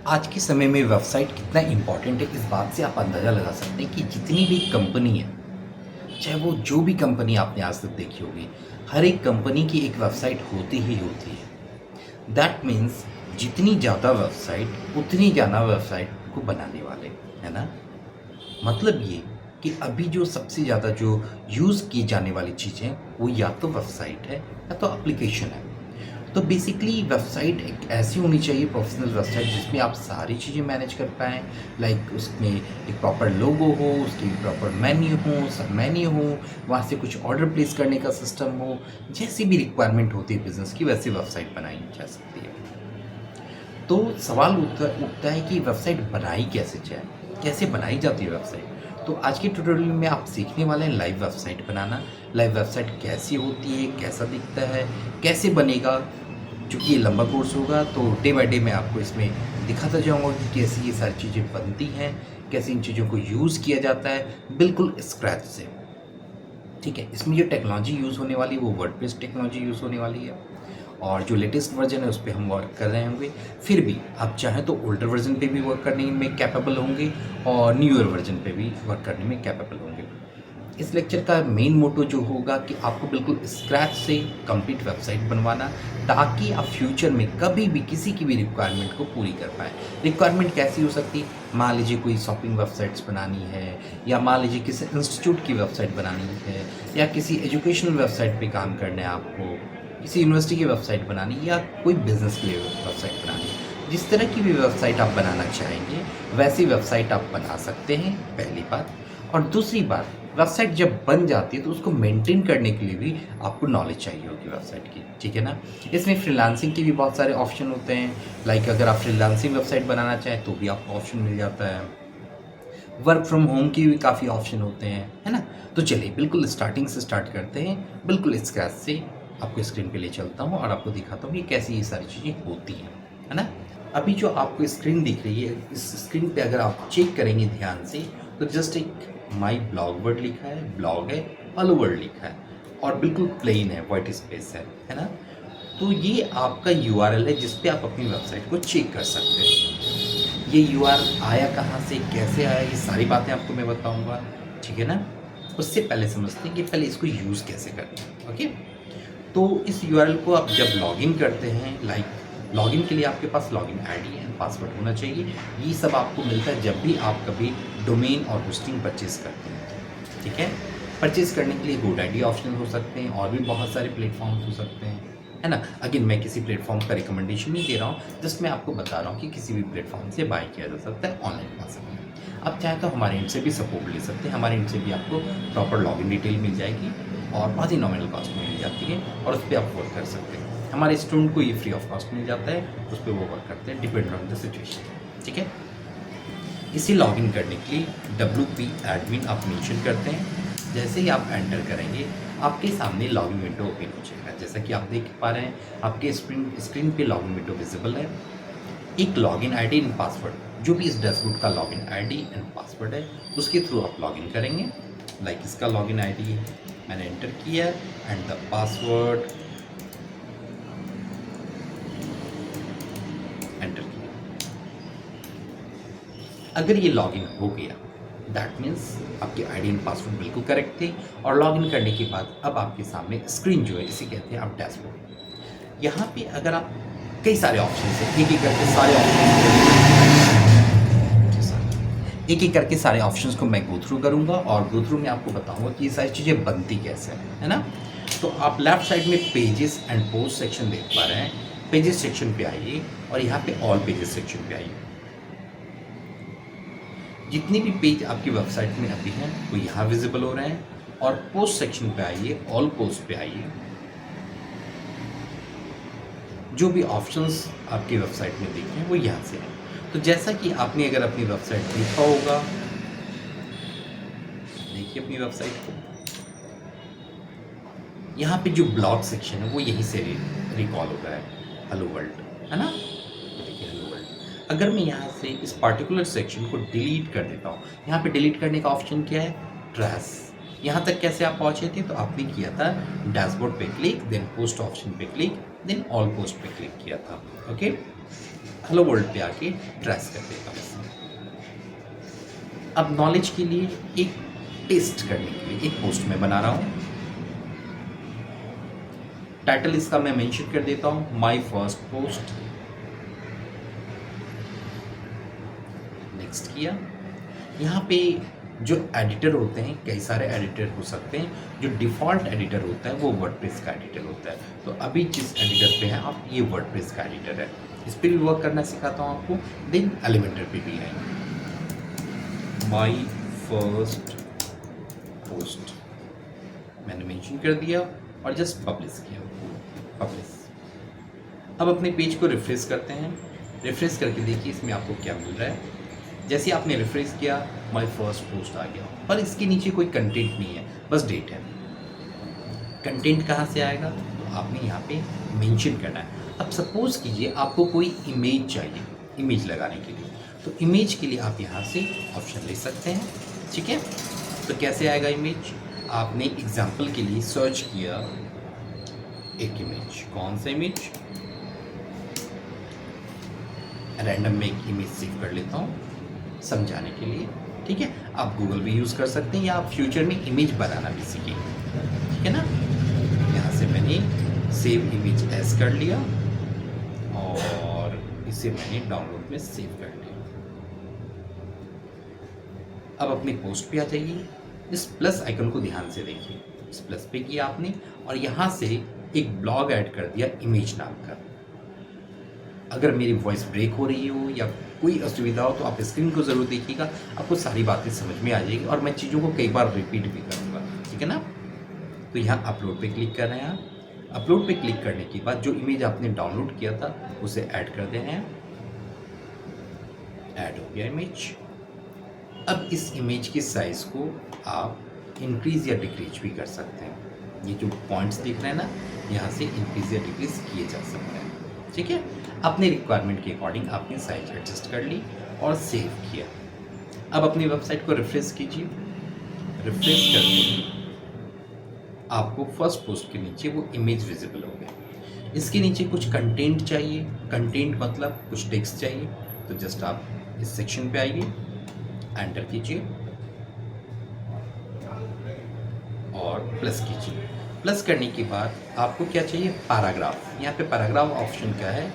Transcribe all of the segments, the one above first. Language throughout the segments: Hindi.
आज के समय में वेबसाइट कितना इम्पोर्टेंट है, इस बात से आप अंदाज़ा लगा सकते हैं कि जितनी भी कंपनी है, चाहे वो जो भी कंपनी आपने आज तक देखी होगी, हर एक कंपनी की एक वेबसाइट होती ही होती है। दैट मीन्स जितनी ज़्यादा वेबसाइट, उतनी ज़्यादा वेबसाइट को बनाने वाले, है ना? मतलब ये कि अभी जो सबसे ज़्यादा जो यूज़ की जाने वाली चीज़ें, वो या तो वेबसाइट है या तो एप्लीकेशन है। तो बेसिकली वेबसाइट एक ऐसी होनी चाहिए, प्रोफेशनल वेबसाइट, जिसमें आप सारी चीज़ें मैनेज कर पाएँ। लाइक उसमें एक प्रॉपर लोगो हो, उसकी प्रॉपर मेन्यू हो, सब मेन्यू हो, वहाँ से कुछ ऑर्डर प्लेस करने का सिस्टम हो। जैसी भी रिक्वायरमेंट होती है बिज़नेस की, वैसी वेबसाइट बनाई जा सकती है। तो सवाल उठता है कि वेबसाइट बनाई कैसे जाए? कैसे बनाई जाती है वेबसाइट? तो आज के ट्यूटोरियल में आप सीखने वाले हैं लाइव वेबसाइट बनाना। लाइव वेबसाइट कैसी होती है, कैसा दिखता है, कैसे बनेगा? चूँकि ये लंबा कोर्स होगा, तो डे बाय डे मैं आपको इसमें दिखाता जाऊँगा कि कैसे ये सारी चीज़ें बनती हैं, कैसे इन चीज़ों को यूज़ किया जाता है, बिल्कुल स्क्रैच से। ठीक है? इसमें जो टेक्नोलॉजी यूज़ होने वाली है, वो वर्डप्रेस टेक्नोलॉजी यूज़ होने वाली है। और जो लेटेस्ट वर्जन है, उस पे हम वर्क कर रहे होंगे। फिर भी आप चाहें तो ओल्डर वर्जन पे भी वर्क करने में कैपेबल होंगे और न्यूअर वर्जन पे भी वर्क करने में कैपेबल होंगे। इस लेक्चर का मेन मोटो जो होगा कि आपको बिल्कुल स्क्रैच से कंप्लीट वेबसाइट बनवाना, ताकि आप फ्यूचर में कभी भी किसी की भी रिक्वायरमेंट को पूरी कर पाएँ। रिक्वायरमेंट कैसी हो सकती है? मान लीजिए कोई शॉपिंग वेबसाइट्स बनानी है, या मान लीजिए किसी इंस्टीट्यूट की वेबसाइट बनानी है, या किसी एजुकेशनल वेबसाइट पे काम करना है आपको, किसी यूनिवर्सिटी की वेबसाइट बनानी है, या कोई बिज़नेस के लिए वेबसाइट बनानी है। जिस तरह की भी वेबसाइट आप बनाना चाहेंगे, वैसी वेबसाइट आप बना सकते हैं, पहली बात। और दूसरी बात, वेबसाइट जब बन जाती है तो उसको मेंटेन करने के लिए भी आपको नॉलेज चाहिए होगी वेबसाइट की, ठीक है ना? इसमें फ्रीलांसिंग के भी बहुत सारे ऑप्शन होते हैं। लाइक अगर आप फ्रीलांसिंग वेबसाइट बनाना चाहें तो भी आपको ऑप्शन मिल जाता है। वर्क फ्रॉम होम की भी काफ़ी ऑप्शन होते हैं, है ना? तो चलिए बिल्कुल स्टार्टिंग से स्टार्ट करते हैं, बिल्कुल स्क्रैच से आपको स्क्रीन पे ले चलता हूँ और आपको दिखाता हूँ कि कैसे ये सारी चीज़ें होती हैं, है ना? अभी जो आपको स्क्रीन दिख रही है, इस स्क्रीन पे अगर आप चेक करेंगे ध्यान से, तो जस्ट एक माई ब्लॉग वर्ड लिखा है, ब्लॉग है, हेलो वर्ल्ड लिखा है, और बिल्कुल प्लेन है, व्हाइट स्पेस है ना? तो ये आपका यूआरएल है जिस पे आप अपनी वेबसाइट को चेक कर सकते हैं। ये यूआरएल आया कहाँ से, कैसे आया, ये सारी बातें आपको मैं बताऊँगा, ठीक है ना? उससे पहले समझते हैं कि पहले इसको यूज़ कैसे करते हैं, ओके? तो इस यूआरएल को आप जब लॉगिन करते हैं, लाइक लॉगिन के लिए आपके पास लॉगिन आईडी एंड पासवर्ड होना चाहिए। ये सब आपको मिलता है जब भी आप कभी डोमेन और होस्टिंग परचेज़ करते हैं, ठीक है? परचेज़ करने के लिए GoDaddy ऑप्शन हो सकते हैं, और भी बहुत सारे प्लेटफ़ॉर्म्स हो सकते हैं, है ना? अगेन मैं किसी प्लेटफ़ॉर्म का रिकमेंडेशन नहीं दे रहा हूँ, जस्ट मैं आपको बता रहा हूँ कि किसी भी प्लेटफ़ॉर्म से बाय किया जा सकता है, ऑनलाइन पा सकते हैं। आप चाहें तो हमारे एंड से भी सपोर्ट ले सकते हैं, हमारे एंड से भी आपको प्रॉपर लॉगिन डिटेल मिल जाएगी, और बहुत ही नॉमिनल कॉस्ट में मिल जाती है, और उस पे आप वर्क कर सकते हैं। हमारे स्टूडेंट को ये फ्री ऑफ कॉस्ट मिल जाता है, उस पे वो वर्क करते हैं, डिपेंड ऑन द सिचुएशन, ठीक है? इसे लॉगिन करने के लिए WP एडमिन आप मेंशन करते हैं। जैसे ही आप एंटर करेंगे, आपके सामने लॉगिन विंडो ओपन हो जाएगा। जैसा कि आप देख पा रहे हैं, आपके स्क्रीन पे लॉगिन विंडो विजिबल है। एक लॉगिन आईडी एंड पासवर्ड, जो भी इस डैशबोर्ड का लॉगिन आईडी एंड पासवर्ड है, उसके थ्रू आप लॉगिन करेंगे। लाइक इसका लॉगिन आईडी मैंने एंटर किया, एंड द पासवर्ड एंटर किया। अगर ये लॉगिन हो गया, दैट मीन्स आपके आईडी एंड पासवर्ड बिल्कुल करेक्ट थे, और लॉगिन करने के बाद अब आपके सामने स्क्रीन जो है, इसे कहते हैं आप डैशबोर्ड। यहाँ पे अगर आप कई सारे ऑप्शन हैं, एक एक करके सारे ऑप्शंस को मैं गो थ्रू करूँगा, और गो थ्रू में आपको बताऊँगा कि ये सारी चीज़ें बनती कैसे हैं, है ना? तो आप लेफ्ट साइड में पेजेस एंड पोस्ट सेक्शन देख पा रहे हैं। पेजेस सेक्शन पे आइए, और यहाँ पे ऑल पेजेस सेक्शन पे आइए। जितने भी पेज आपकी वेबसाइट में अभी हैं, वो यहाँ विजिबल हो रहे हैं। और पोस्ट सेक्शन पे आइए, ऑल पोस्ट पे आइए। जो भी ऑप्शंस आपकी वेबसाइट में दिख रहे हैं, वो यहाँ से हैं। तो जैसा कि आपने अगर अपनी वेबसाइट देखा होगा, देखिए अपनी वेबसाइट को, यहाँ पे जो ब्लॉग सेक्शन है वो यहीं से रिकॉल हो रहा है, हेलो वर्ल्ड, है ना? देखिए हेलो वर्ल्ड। अगर मैं यहाँ से इस पार्टिकुलर सेक्शन को डिलीट कर देता हूँ, यहाँ पे डिलीट करने का ऑप्शन क्या है? ट्रैश। यहाँ तक कैसे आप पहुँचे थे? तो आपने किया था डैशबोर्ड पे क्लिक, देन पोस्ट ऑप्शन पे क्लिक, देन ऑल पोस्ट पे क्लिक किया था, ओके? हेलो वर्ल्ड पे आके ट्रेस कर देता हूँ। अब नॉलेज के लिए एक टेस्ट करने के लिए एक पोस्ट मैं बना रहा हूँ। टाइटल इसका मैं मेंशन कर देता हूँ माय फर्स्ट पोस्ट। नेक्स्ट किया। यहाँ पे जो एडिटर होते हैं, कई सारे एडिटर हो सकते हैं। जो डिफ़ॉल्ट एडिटर होता है वो वर्डप्रेस का एडिटर होता है। तो अभी जिस एडिटर पे हैं आप, ये वर्डप्रेस का एडिटर है। इस पर भी वर्क करना सिखाता हूँ आपको। देन एलिमेंटर पे भी आएंगे। माय फर्स्ट पोस्ट मैंने मेंशन कर दिया और जस्ट पब्लिश किया। पब्लिश। अब अपने पेज को रिफ्रेश करते हैं। रिफ्रेश करके देखिए इसमें आपको क्या मिल रहा है। जैसे आपने रिफ्रेश किया, माय फर्स्ट पोस्ट आ गया, पर इसके नीचे कोई कंटेंट नहीं है, बस डेट है। कंटेंट कहाँ से आएगा, तो आपने यहाँ पे मेंशन करना है। अब सपोज कीजिए आपको कोई इमेज चाहिए, इमेज लगाने के लिए, तो इमेज के लिए आप यहाँ से ऑप्शन ले सकते हैं। ठीक है, तो कैसे आएगा इमेज। आपने एग्जाम्पल के लिए सर्च किया एक इमेज, कौन सा इमेज, रैंडम में एक इमेज सेव कर लेता हूँ समझाने के लिए। ठीक है, आप गूगल भी यूज़ कर सकते हैं या आप फ्यूचर में इमेज बनाना भी सीखेंगे। ठीक है ना, यहाँ से मैंने सेव इमेज एज कर लिया और इसे मैंने डाउनलोड में सेव कर लिया। अब अपनी पोस्ट पे आ जाइए। इस प्लस आइकन को ध्यान से देखिए। इस प्लस पे किया आपने और यहाँ से एक ब्लॉग ऐड कर दिया इमेज नाम का। अगर मेरी वॉइस ब्रेक हो रही हो या कोई असुविधा हो तो आप स्क्रीन को ज़रूर देखिएगा, आपको सारी बातें समझ में आ जाएगी और मैं चीज़ों को कई बार रिपीट भी करूँगा। ठीक है ना, तो यहाँ अपलोड पे क्लिक कर रहे हैं आप। अपलोड पे क्लिक करने के बाद जो इमेज आपने डाउनलोड किया था उसे ऐड कर दे रहे हैं। ऐड हो गया इमेज। अब इस इमेज की साइज़ को आप इंक्रीज़ या डिक्रीज भी कर सकते हैं। ये जो पॉइंट्स दिख रहे हैं ना, यहाँ से इंक्रीज़ या डिक्रीज किए जा सकते हैं। ठीक है, अपने रिक्वायरमेंट के अकॉर्डिंग आपने साइज एडजस्ट कर ली और सेव किया। अब अपनी वेबसाइट को रिफ्रेश कीजिए। रिफ्रेश करके आपको फर्स्ट पोस्ट के नीचे वो इमेज विजिबल हो गया। इसके नीचे कुछ कंटेंट चाहिए, कंटेंट मतलब कुछ टेक्स्ट चाहिए, तो जस्ट आप इस सेक्शन पे आइए, एंटर कीजिए और प्लस कीजिए। प्लस करने के बाद आपको क्या चाहिए, पैराग्राफ। यहाँ पे पैराग्राफ ऑप्शन क्या है,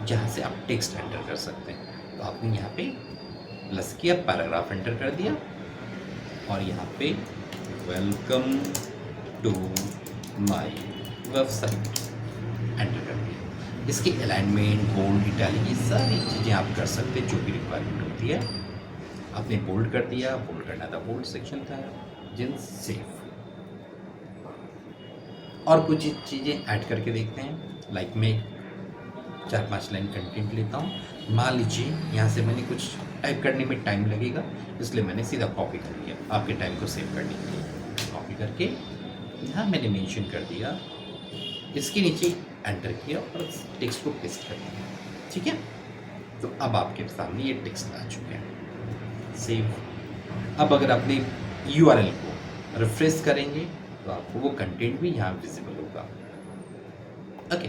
जहाँ से आप टेक्स्ट एंटर कर सकते हैं। तो आपने यहाँ पे प्लस किया, पैराग्राफ एंटर कर दिया और यहाँ पे welcome to my website enter कर दिया। इसकी अलाइनमेंट, बोल्ड, इटैलिक, ये सारी चीज़ें आप कर सकते हैं जो भी रिक्वायरमेंट होती है। आपने बोल्ड कर दिया, बोल्ड करना था, बोल्ड सेक्शन था, जिन सेव। और कुछ चीज़ें ऐड करके देखते हैं। लाइक मैं 4-5 लाइन कंटेंट लेता हूँ। मान लीजिए यहाँ से मैंने कुछ टाइप करने में टाइम लगेगा, इसलिए मैंने सीधा कॉपी कर लिया आपके टाइम को सेव करने के लिए। कॉपी करके यहाँ मैंने मेंशन कर दिया, इसके नीचे एंटर किया और टेक्स्ट को पेस्ट कर दिया। ठीक है, तो अब आपके सामने ये टेक्स्ट आ चुके हैं। सेव। अब अगर अपने URL को रिफ्रेश करेंगे तो आपको वो कंटेंट भी यहाँ विजिबल होगा। ओके,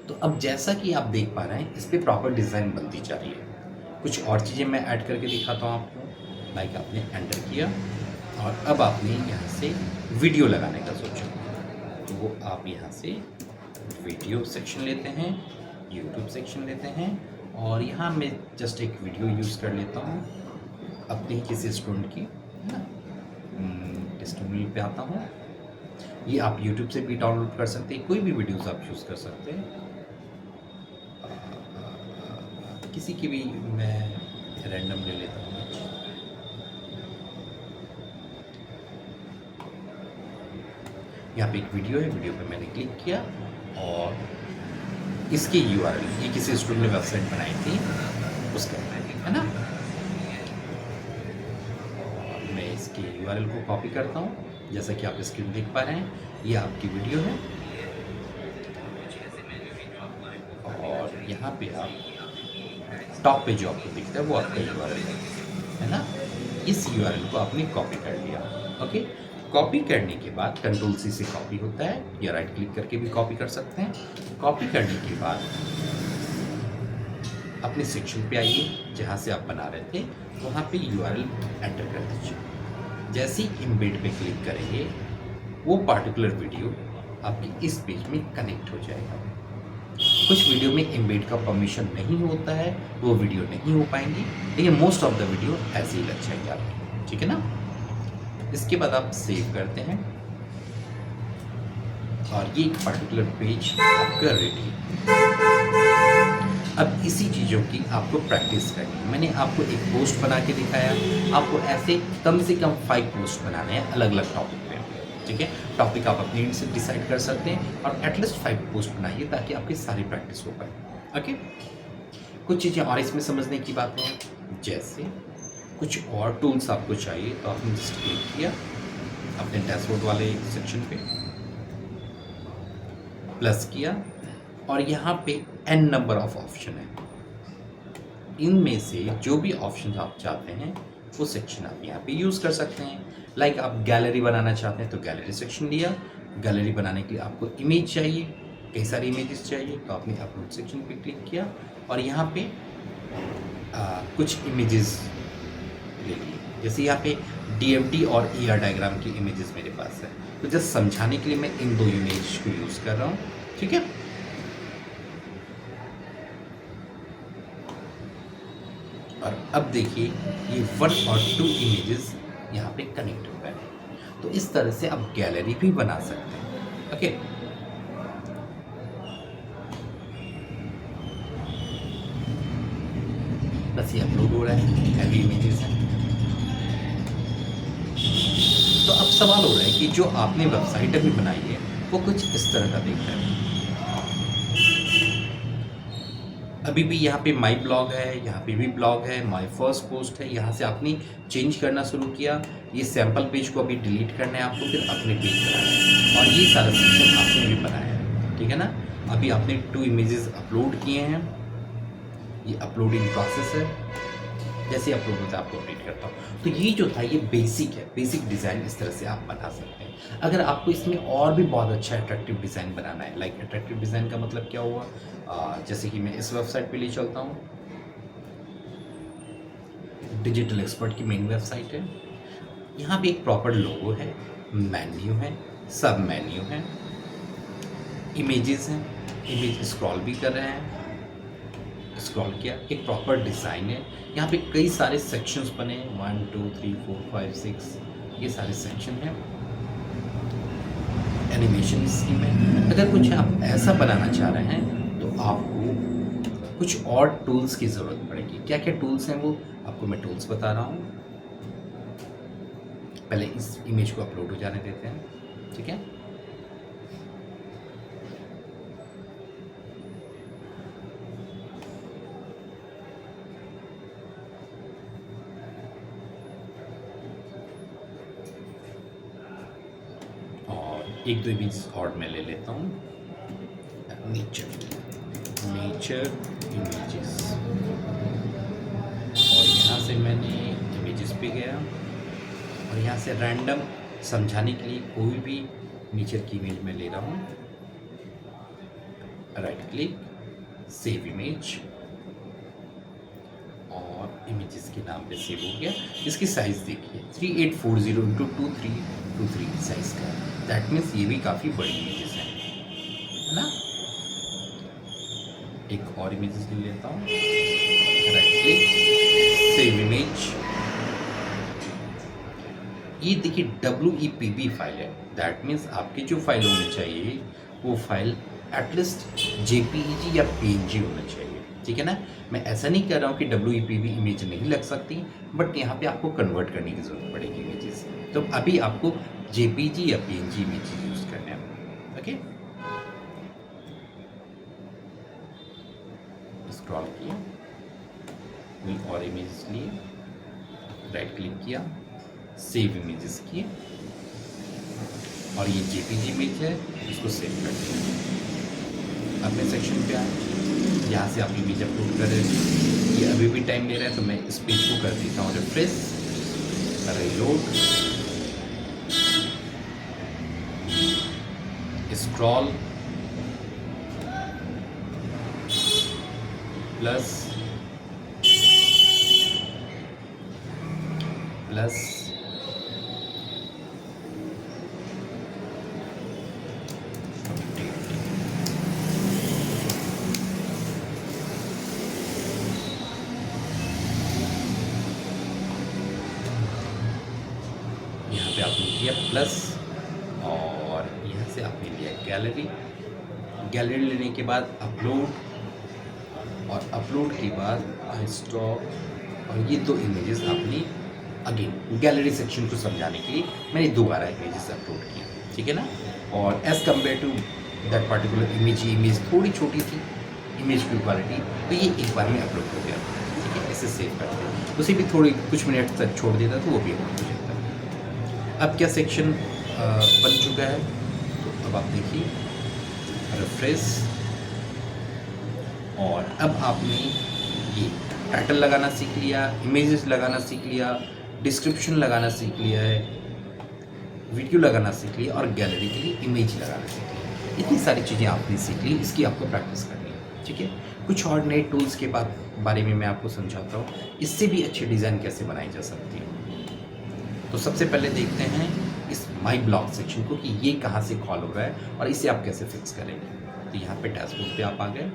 तो अब जैसा कि आप देख पा रहे हैं इस पर प्रॉपर डिज़ाइन बनती जा रही है। कुछ और चीज़ें मैं ऐड करके दिखाता हूँ आपको। लाइक आपने एंटर किया और अब आपने यहाँ से वीडियो लगाने का सोचा, तो वो आप यहाँ से वीडियो सेक्शन लेते हैं, यूट्यूब सेक्शन लेते हैं और यहाँ मैं जस्ट एक वीडियो यूज़ कर लेता हूँ अपने ही किसी स्टूडेंट की, है ना। टेस्टिमोनियल पे आता हूँ। ये आप YouTube से भी डाउनलोड कर सकते हैं, कोई भी वीडियोस आप चूज़ कर सकते हैं। किसी की भी मैं रैंडम ले लेता हूँ। यहाँ पे एक वीडियो है, वीडियो पे मैंने क्लिक किया और इसकी URL, ये किसी स्टूडेंट ने वेबसाइट बनाई थी उसका है ना। मैं इसकी URL को कॉपी करता हूँ, जैसा कि आप स्क्रीन देख पा रहे हैं। ये आपकी वीडियो है और यहाँ पे आप टॉप पे जो आपको दिखता है वो आपका URL है ना। इस URL को आपने कॉपी कर लिया। ओके, कॉपी करने के बाद Ctrl+C से कॉपी होता है या राइट क्लिक करके भी कॉपी कर सकते हैं। कॉपी करने के बाद अपने सेक्शन पे आइए जहाँ से आप बना रहे थे, वहाँ पे यूआरएल एंटर कर दीजिए। जैसे ही एम्बेड पे क्लिक करेंगे, वो पार्टिकुलर वीडियो आपके इस पेज में कनेक्ट हो जाएगा। कुछ वीडियो में एम्बेड का परमिशन नहीं होता है, वो वीडियो नहीं हो पाएंगी, लेकिन मोस्ट ऑफ द वीडियो ऐसे ही लग जाएंगे आपके, ठीक है ना। इसके बाद आप सेव करते हैं और ये पर्टिकुलर पेज आपका रेडी है। अब इसी चीज़ों की आपको प्रैक्टिस करनी है। मैंने आपको एक पोस्ट बना के दिखाया, आपको ऐसे कम से कम 5 पोस्ट बनाने हैं अलग अलग टॉपिक पे, ठीक है। टॉपिक आप अपनी से डिसाइड कर सकते हैं और एटलीस्ट 5 पोस्ट बनाइए ताकि आपकी सारी प्रैक्टिस हो पाए। ओके, कुछ चीज़ें और इसमें समझने की बातें हैं, जैसे कुछ और टूल्स आपको चाहिए तो आपने जस्ट क्लिक किया अपने डैशबोर्ड वाले सेक्शन पे, प्लस किया और यहाँ पे n नंबर ऑफ ऑप्शन है। इनमें से जो भी ऑप्शन आप चाहते हैं वो सेक्शन आप यहाँ पे यूज़ कर सकते हैं। लाइक आप गैलरी बनाना चाहते हैं तो गैलरी सेक्शन लिया। गैलरी बनाने के लिए आपको इमेज चाहिए, कई सारी इमेजेस चाहिए, तो आपने अपलोड सेक्शन पे क्लिक किया और यहाँ पे कुछ इमेजेस ले लिए। जैसे यहाँ पे DFT और ER डायग्राम की इमेजेस मेरे पास है, तो जस्ट समझाने के लिए मैं इन 2 इमेज को यूज़ कर रहा हूँ, ठीक है। और अब देखिए ये 1 और 2 इमेजेस यहाँ पे कनेक्ट हो गए। तो इस तरह से आप गैलरी भी बना सकते हैं। ओके, बस ये अपलोड हो रहा है, हैवी इमेजेस हैं। तो अब सवाल हो रहा है कि जो आपने वेबसाइट अभी बनाई है वो कुछ इस तरह का दिख रहा है। अभी भी यहाँ पे माई ब्लॉग है, यहाँ पे भी ब्लॉग है, माई फर्स्ट पोस्ट है। यहाँ से आपने चेंज करना शुरू किया। ये सैम्पल पेज को अभी डिलीट करना है आपको, फिर अपने पेज बनाना है और ये सारा सेक्शन आपने भी बनाया है, ठीक है ना। अभी आपने 2 इमेजेस अपलोड किए हैं, ये अपलोडिंग प्रोसेस है। जैसे अपलोड होता है आपको अपडेट करता हूँ। तो ये जो था ये बेसिक है, बेसिक डिज़ाइन इस तरह से आप बना सकते हैं। अगर आपको इसमें और भी बहुत अच्छा अट्रैक्टिव डिज़ाइन बनाना है, लाइक अट्रैक्टिव डिज़ाइन का मतलब क्या हुआ, जैसे कि मैं इस वेबसाइट पे ले चलता हूँ, डिजिटल एक्सपर्ट की मेन वेबसाइट है। यहाँ पे एक प्रॉपर लोगो है, मेन्यू है, सब मेन्यू है, इमेजेस हैं, इमेज स्क्रॉल भी कर रहे हैं, स्क्रॉल किया, एक प्रॉपर डिज़ाइन है। यहाँ पे कई सारे सेक्शंस बने, 1 2 3 4 5 6, ये सारे सेक्शन हैं। एनिमेशन स्कीम है। अगर कुछ आप ऐसा बनाना चाह रहे हैं तो आपको कुछ और टूल्स की ज़रूरत पड़ेगी। क्या क्या टूल्स हैं वो आपको मैं टूल्स बता रहा हूँ। पहले इस इमेज को अपलोड हो जाने देते हैं, ठीक है। एक 2 इमेज और मैं ले लेता हूँ। नेचर इमेजेस, और यहाँ से मैंने इमेजेस पे गया और यहाँ से रैंडम समझाने के लिए कोई भी नेचर की इमेज मैं ले रहा हूँ। राइट क्लिक, सेव इमेज, और इमेजेस के नाम पे सेव हो गया। इसकी साइज़ देखिए 3840x2323 साइज़ का, दैट मीन्स ये भी काफ़ी बड़ी इमेजेस हैं, है ना। एक और इमेजेस ले लेता हूँ, राइट क्लिक, सेव इमेज। ये देखिए WEPB फाइल है, दैट मीन्स आपकी जो फाइल होनी चाहिए वो फाइल एटलीस्ट JPEG या PNG होना चाहिए, ठीक है ना। मैं ऐसा नहीं कह रहा हूँ कि WEPB इमेज नहीं लग सकती, बट यहाँ पे आपको कन्वर्ट करने की ज़रूरत पड़ेगी इमेजेस। तो अभी आपको JPG या PNG इमेज यूज़ करना है। ओके, स्क्रॉल किया, कोई और इमेज लिए, राइट क्लिक किया, सेव इमेजेस किए, और ये JPG इमेज है, इसको सेव कर दिया। अपने सेक्शन पे आए, यहाँ से आप इमेज अपलोड कर रहे थे, ये अभी भी टाइम ले रहा है, तो मैं इस पेज को कर देता हूँ refresh, reload, scroll, plus plus यहाँ पे आपने किया प्लस और यहाँ से आपने लिया गैलरी। गैलरी लेने के बाद अपलोड और अपलोड के बाद स्टॉक और ये 2 इमेजेस आपने अगेन गैलरी सेक्शन को समझाने के लिए मैंने दोबारा इमेजेस अपलोड किया, ठीक है ना। और as compare to that particular image थोड़ी छोटी थी इमेज की क्वालिटी, तो ये एक बार में अपलोड हो गया, ठीक है। ऐसे सेव करते हैं, उसे भी थोड़ी कुछ मिनट तक छोड़ देता तो वो भी अपलोड हो जाता। अब क्या सेक्शन बन चुका है, तो अब आप देखिए रिफ्रेश, और अब आपने ये टाइटल लगाना सीख लिया, इमेजेस लगाना सीख लिया, डिस्क्रिप्शन लगाना सीख लिया है, वीडियो लगाना सीख लिया और गैलरी के लिए इमेज लगाना सीख लिया। इतनी सारी चीज़ें आपने सीख ली, इसकी आपको प्रैक्टिस करनी है, ठीक है। कुछ और नए टूल्स के बारे में मैं आपको समझाता हूँ, इससे भी अच्छी डिज़ाइन कैसे बनाई जा सकती है। तो सबसे पहले देखते हैं इस माई ब्लॉग सेक्शन को कि ये कहाँ से कॉल हो रहा है और इसे आप कैसे फिक्स करेंगे। तो यहाँ पे डैशबोर्ड पे आप आ गए।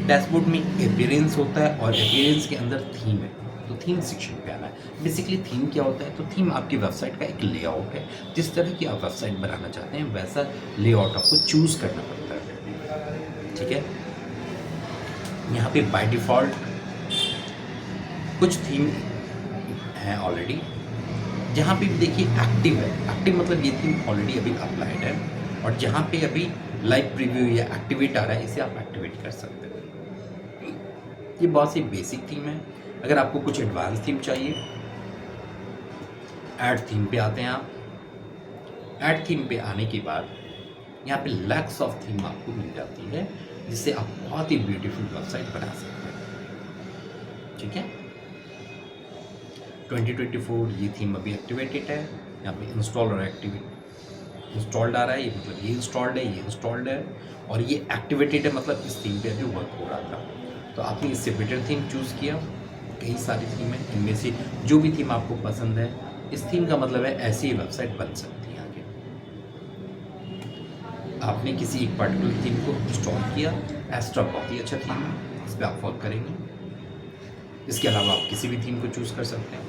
डैशबोर्ड में अपीयरेंस होता है और अपीयरेंस के अंदर थीम है, तो थीम सेक्शन पे आना है। बेसिकली थीम क्या होता है, तो थीम आपकी वेबसाइट का एक लेआउट है। जिस तरह की आप वेबसाइट बनाना चाहते हैं वैसा लेआउट आपको चूज़ करना पड़ता है, ठीक है। यहाँ पे बाय डिफ़ॉल्ट कुछ थीम हैं ऑलरेडी, जहाँ पे देखिए एक्टिव है, एक्टिव मतलब ये थीम ऑलरेडी अभी अप्लाइड है, और जहाँ पे अभी लाइव प्रीव्यू या एक्टिवेट आ रहा है इसे आप एक्टिवेट कर सकते हैं। ये बहुत सी बेसिक थीम है। अगर आपको कुछ एडवांस थीम चाहिए, ऐड थीम पे आते हैं आप। ऐड थीम पे आने के बाद यहाँ पे लैक्स ऑफ थीम आपको मिल जाती है, जिससे आप बहुत ही ब्यूटीफुल वेबसाइट बना सकते हैं, ठीक है। 2024 ये थीम अभी एक्टिवेटेड है, यहाँ पे इंस्टॉल और एक्टिवेट इंस्टॉल्ड आ रहा है, ये मतलब ये इंस्टॉल्ड है, ये इंस्टॉल्ड है, और ये एक्टिवेटेड है मतलब इस थीम पे अभी वर्क हो रहा था। तो आपने इससे बेटर थीम चूज़ किया। कई सारी थीम है, इनमें से जो भी थीम आपको पसंद है, इस थीम का मतलब है ऐसी ही वेबसाइट बन सकती है आगे। आपने किसी एक पर्टिकुलर थीम को इंस्टॉल किया, एस्ट्रा बहुत ही अच्छा थीम है, इस पर आप वर्क करेंगे। इसके अलावा आप किसी भी थीम को चूज़ कर सकते हैं।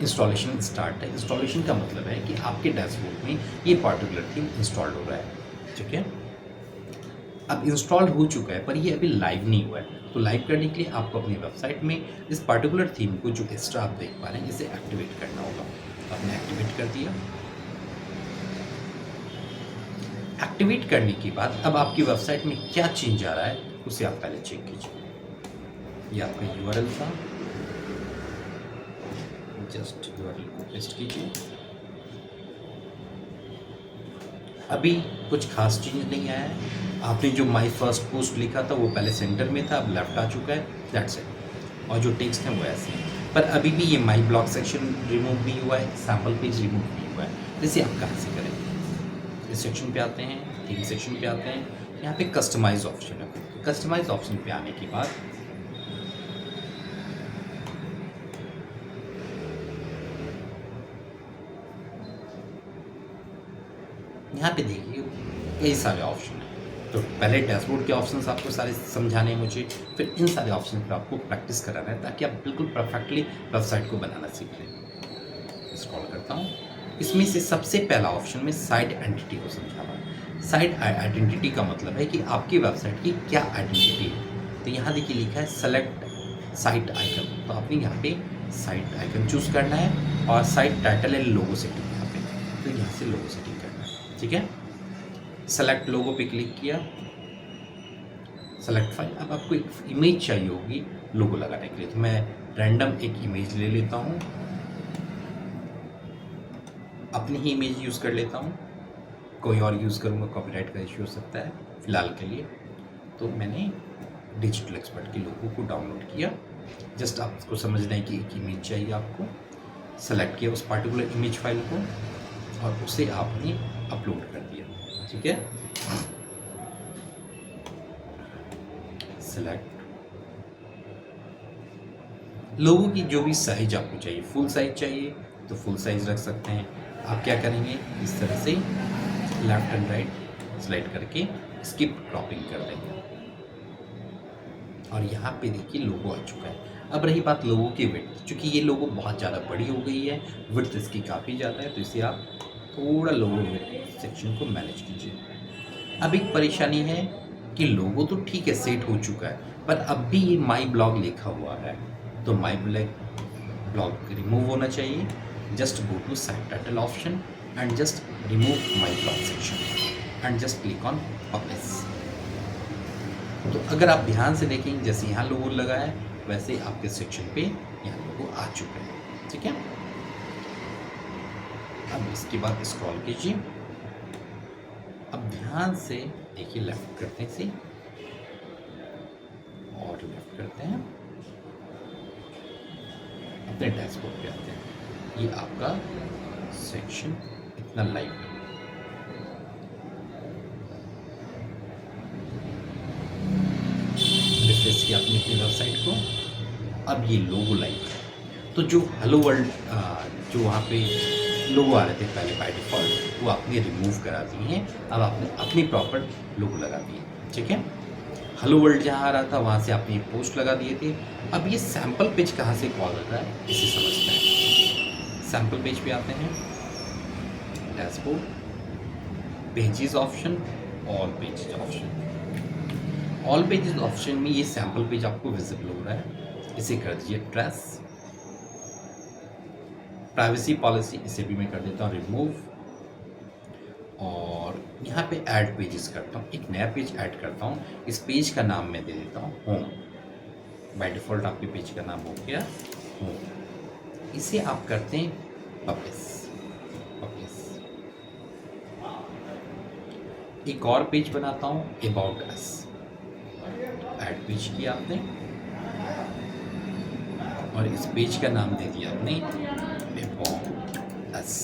इंस्टॉलेशन स्टार्ट है। इंस्टॉलेशन का मतलब है कि आपके डैशबोर्ड में ये पर्टिकुलर थीम इंस्टॉल्ड हो रहा है, ठीक है। अब इंस्टॉल हो चुका है पर ये अभी लाइव नहीं हुआ है, तो लाइव करने के लिए आपको अपनी वेबसाइट में इस पर्टिकुलर थीम को जो एक्स्ट्रा आप देख पा रहे हैं इसे एक्टिवेट करना होगा। आपने एक्टिवेट कर दिया। एक्टिवेट करने के बाद अब आपकी वेबसाइट में क्या चेंज आ रहा है उसे आप पहले चेक कीजिए। ये आपका यूआरएल था, जस्ट यूआरएल को पेस्ट कीजिए। अभी कुछ खास चेंज नहीं आया है। आपने जो माई फर्स्ट पोस्ट लिखा था वो पहले सेंटर में था, अब लेफ्ट आ चुका है, दैट्स इट। और जो टेक्स्ट है वो ऐसे है, पर अभी भी ये माई ब्लॉग सेक्शन रिमूव नहीं हुआ है, सैम्पल पेज रिमूव नहीं हुआ है। जैसे आप कहाँ से करेंगे, इस सेक्शन पे आते हैं, थीम सेक्शन पे आते हैं, यहाँ पे कस्टमाइज ऑप्शन है। कस्टमाइज ऑप्शन पे आने के बाद यहाँ पे देखिए कई सारे ऑप्शन हैं। तो पहले डैशबोर्ड के ऑप्शंस आपको सारे समझाने हैं मुझे, फिर इन सारे ऑप्शन पर आपको प्रैक्टिस कराना है ताकि आप बिल्कुल परफेक्टली वेबसाइट को बनाना सीख लें। स्क्रॉल करता हूँ, इसमें से सबसे पहला ऑप्शन में साइट आइडेंटिटी को समझाना है। साइट आइडेंटिटी का मतलब है कि आपकी वेबसाइट की क्या आइडेंटिटी है। तो यहाँ देखिए लिखा है सेलेक्ट साइट आइकन, तो आपने यहाँ पे साइट आइकन चूज़ करना है और साइट टाइटल है लोगो सेटिंग यहाँ पे, तो यहाँ से लोगो सेटिंग करना है, ठीक है। सेलेक्ट लोगो पे क्लिक किया, सेलेक्ट फाइल। अब आपको एक इमेज चाहिए होगी लोगो लगाने के लिए, तो मैं रैंडम एक इमेज ले लेता हूँ, अपनी ही इमेज यूज़ कर लेता हूँ। कोई और यूज़ करूँगा कॉपीराइट का इश्यू हो सकता है फ़िलहाल के लिए। तो मैंने डिजिटल एक्सपर्ट के लोगो को डाउनलोड किया। जस्ट आपको समझना है कि एक इमेज चाहिए आपको। सेलेक्ट किया उस पार्टिकुलर इमेज फाइल को और उसे आपने अपलोड कर दिया, ठीक है। सेलेक्ट। लोगों की जो भी साइज आपको चाहिए, फुल साइज चाहिए तो फुल साइज रख सकते हैं। आप क्या करेंगे, इस तरह से लेफ्ट एंड राइट स्लाइड करके स्किप क्रॉपिंग कर देंगे और यहाँ पे देखिए लोगो आ चुका है। अब रही बात लोगो की विड्थ, चूँकि ये लोगो बहुत ज़्यादा बड़ी हो गई है, विड्थ इसकी काफ़ी ज़्यादा है, तो इसे आप थोड़ा लोगो विड्थ सेक्शन को मैनेज कीजिए। अब एक परेशानी है कि लोगो तो ठीक है सेट हो चुका है, पर अब भी ये माई ब्लॉग लिखा हुआ है, तो माई ब्लॉग रिमूव होना चाहिए। Just go to site title option and just remove my blog section and just click on publish. तो अगर आप ध्यान से देखें, जैसे यहाँ लोगो लगा है वैसे आपके सेक्शन पे यहाँ लोगो आ चुका है, ठीक है। अब इसके बाद स्क्रॉल कीजिए। अब ध्यान से देखिए, लेफ्ट करते हैं इसे और लेफ्ट करते हैं, अपने डैशबोर्ड पे आते हैं। ये आपका सेक्शन इतना लाइव है। रिफ्रेश किया आपने अपनी वेबसाइट को, अब ये लोगो लाइव है। तो जो हेलो वर्ल्ड जो वहाँ पे लोगो आ रहे थे पहले बाय डिफ़ॉल्ट, वो आपने रिमूव करा दिए हैं। अब आपने अपनी प्रॉपर लोगो लगा दिए, ठीक है। हेलो वर्ल्ड जहाँ आ रहा था वहाँ से आपने पोस्ट लगा दिए थे। अब ये सैम्पल पेज कहाँ से कॉल कर रहा है इसे समझते हैं। सैम्पल पेज पे आते हैं, dashboard, pages option, all pages option. All pages option में ये सैम्पल पेज आपको विजिबल हो रहा है, इसे कर दीजिए ट्रेस। प्राइवेसी पॉलिसी इसे भी मैं कर देता हूँ रिमूव, और यहाँ पे ऐड पेजेस करता हूँ, एक नया पेज ऐड करता हूँ। इस पेज का नाम मैं दे देता हूँ होम। बाय डिफ़ॉल्ट आपके पेज का नाम हो गया होम। इसे आप करते हैं पब्लिश। एक और पेज बनाता हूँ अबाउट अस, ऐड पेज किया आपने और इस पेज का नाम दे दिया आपने अबाउट अस।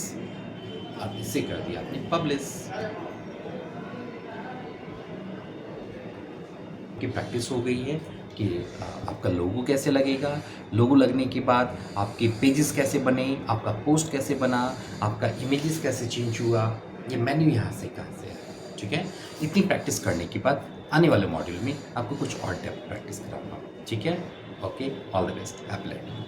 अब इसे कर दिया आपने पब्लिश। की प्रैक्टिस हो गई है कि आपका लोगो कैसे लगेगा, लोगो लगने के बाद आपके पेजेस कैसे बने, आपका पोस्ट कैसे बना, आपका इमेजेस कैसे चेंज हुआ, ये मेन्यू यहाँ से कहाँ से है, ठीक है। इतनी प्रैक्टिस करने के बाद आने वाले मॉड्यूल में आपको कुछ और डेप्थ प्रैक्टिस कराऊंगा, ठीक है। Okay, all the best, happy learning.